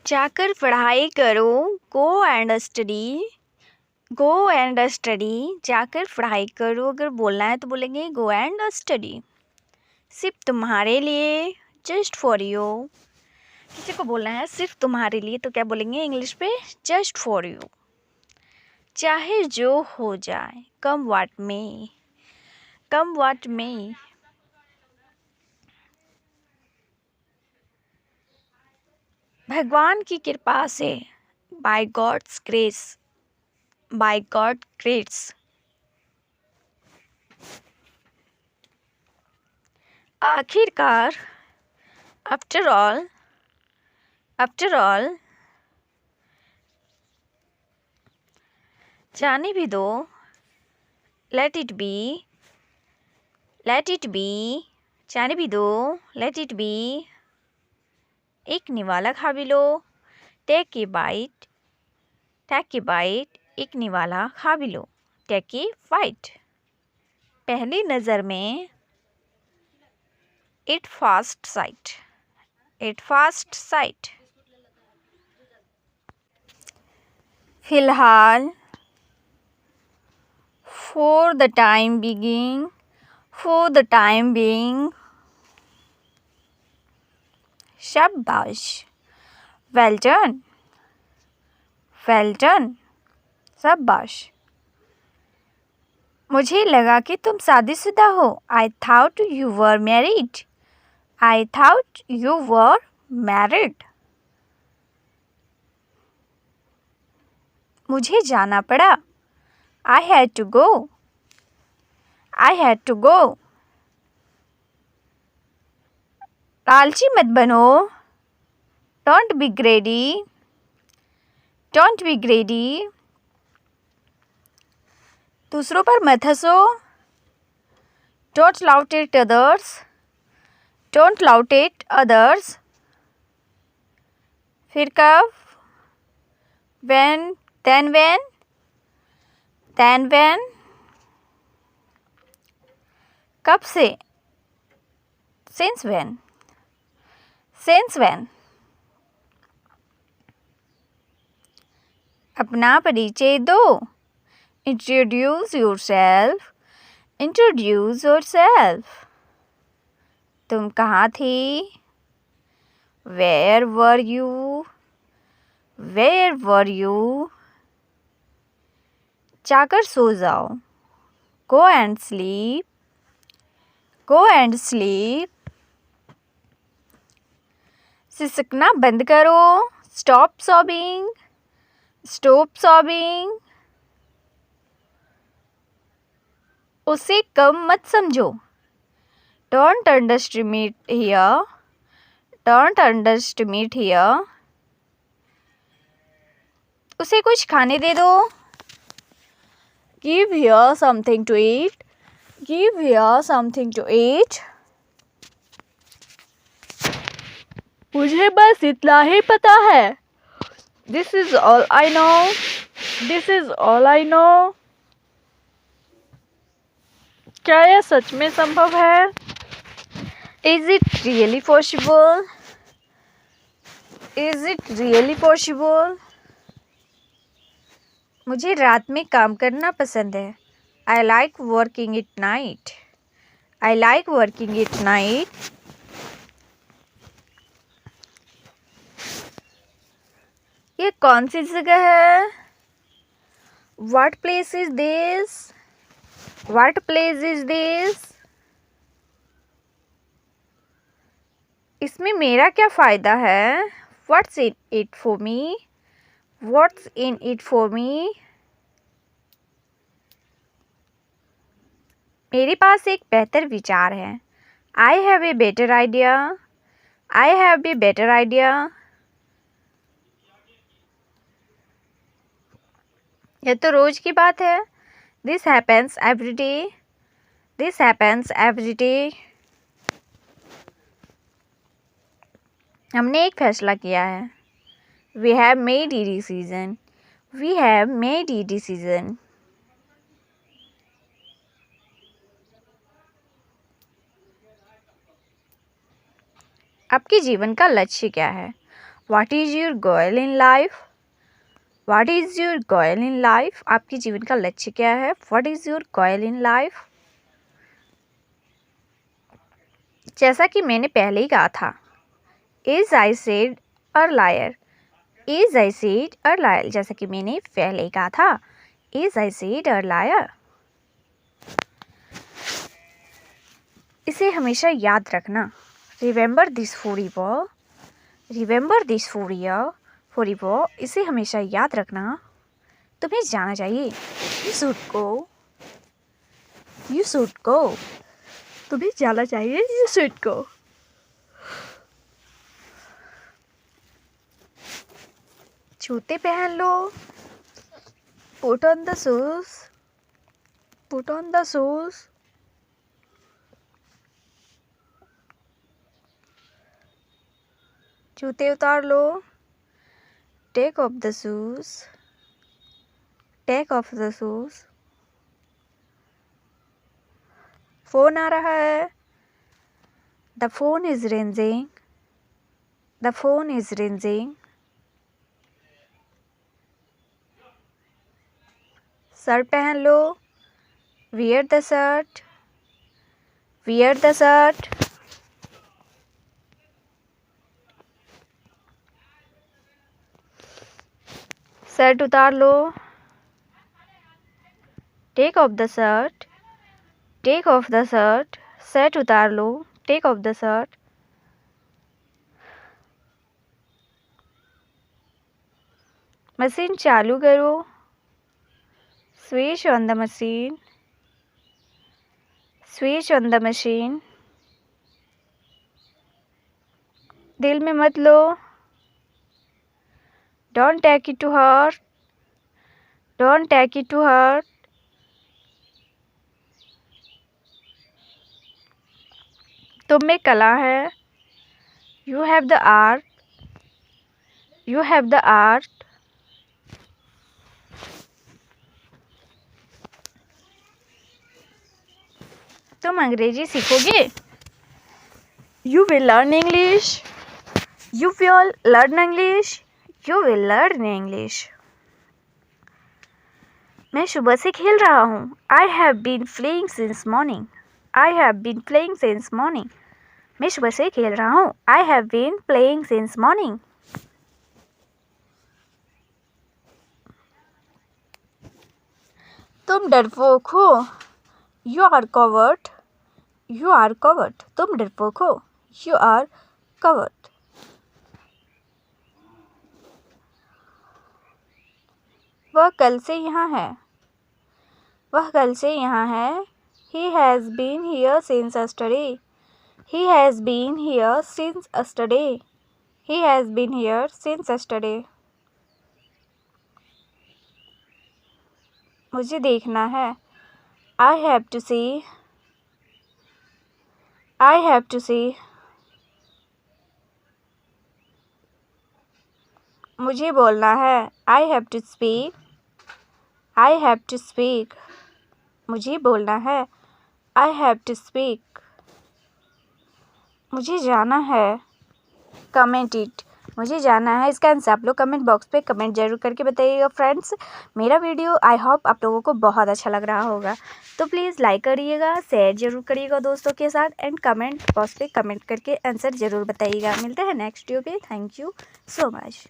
जाकर पढ़ाई करो, go and study. Go and study, जाकर पढ़ाई करो। अगर बोलना है तो बोलेंगे गो एंड स्टडी, सिर्फ तुम्हारे लिए, जस्ट फॉर यू। किसी को बोलना है सिर्फ तुम्हारे लिए तो क्या बोलेंगे इंग्लिश पे? Just for you. चाहे जो हो जाए, कम व्हाट में, कम व्हाट में। भगवान की कृपा से, by God's grace, by God grace. आखिरकार, आफ्टर ऑल, आफ्टर ऑल। जाने भी दो, let it be, let it be. जाने भी दो, लेट इट बी। एक निवाला खा भी लो, take a bite, take a bite. एक निवाला खा भी लो, टेक ए बाइट। पहली नज़र में, it fast site, it fast site. फिलहाल, for the time being, for the time being। शाबाश, well done, well done। शाबाश। मुझे लगा कि तुम शादीशुदा हो। I thought you were married, I thought you were married। मुझे जाना पड़ा, I had to go, I had to go। लालची मत बनो, don't be greedy, don't be greedy। दूसरों पर मत हंसो, don't laugh at others, don't laugh at others। फिर कब? when, then when, then when। कब से? since when, since when। अपना परिचय दो, introduce yourself, introduce yourself। तुम कहाँ थी? where were you, where were you। जाकर सो जाओ, go and sleep, go and sleep। सिसकना बंद करो, stop sobbing, stop sobbing। उसे कम मत समझो, don't underestimate here, don't underestimate here। उसे कुछ खाने दे दो, give her something to eat, give her something to eat। मुझे बस इतना ही पता है, this is all I know, this is all I know। क्या यह सच में संभव है? Is it really possible, is it really possible। मुझे रात में काम करना पसंद है, I like working at night, I like working at night। ये कौन सी जगह है? What place is this, what place is this। इसमें मेरा क्या फ़ायदा है? What's in it for me, what's in it for me। मेरे पास एक बेहतर विचार है, I have a better idea, I have a better idea। यह तो रोज की बात है, This happens every day, this happens every day। हमने एक फैसला किया है, We have made a decision, we have made a decision। आपके जीवन का लक्ष्य क्या है? What is your goal in life? What is your goal in life? आपके जीवन का लक्ष्य क्या है? What is your goal in life? जैसा कि मैंने पहले ही कहा था, इज आई सेड और लायर, इज आई सेड और लायर, जैसा कि मैंने पहले ही कहा था, इज आई सेड और लायर। इसे हमेशा याद रखना। Remember this forever, remember this forever, इसे हमेशा याद रखना। तुम्हें जाना चाहिए। You should go, you should go, तुम्हें जाना चाहिए। You should go. जूते पहन लो। Put on the shoes, put on the shoes. जूते उतार लो। Take off the shoes, take off the shoes. Phone आ रहा है। The phone is ringing, the phone is ringing. Shirt पहन लो। Wear the shirt, wear the shirt. Shirt उतार लो। Take off the shirt, take off the shirt. Shirt उतार लो। Take off the shirt. Machine चालू करो। Switch on the machine, switch on the machine. दिल में मत लो। Don't take it to heart, don't take it to heart. तुम में कला है। You have the art, you have the art. तुम अंग्रेजी सीखोगे। You will learn English, you will learn English, you will learn English. मैं सुबह से खेल रहा हूँ। I have been playing since morning, I have been playing since morning. मैं सुबह से खेल रहा हूँ। I have been playing since morning. तुम डरपोक हो। You are coward, you are coward. तुम डरपोक हो। You are coward. वह कल से यहाँ है, वह कल से यहाँ है। He has been here since yesterday, he has been here since yesterday, he has been here since yesterday। मुझे देखना है। I have to see, I have to see। मुझे बोलना है। I have to speak, I have to speak। मुझे बोलना है। I have to speak। मुझे जाना है। कमेंट इट, मुझे जाना है। इसका आंसर आप लोग कमेंट बॉक्स पे कमेंट जरूर करके बताइएगा फ्रेंड्स। मेरा वीडियो आई होप आप लोगों को बहुत अच्छा लग रहा होगा, तो प्लीज़ लाइक करिएगा, शेयर जरूर करिएगा दोस्तों के साथ, एंड कमेंट बॉक्स पे कमेंट करके आंसर ज़रूर बताइएगा। मिलते हैं नेक्स्ट वीडियो पे। Thank you so much.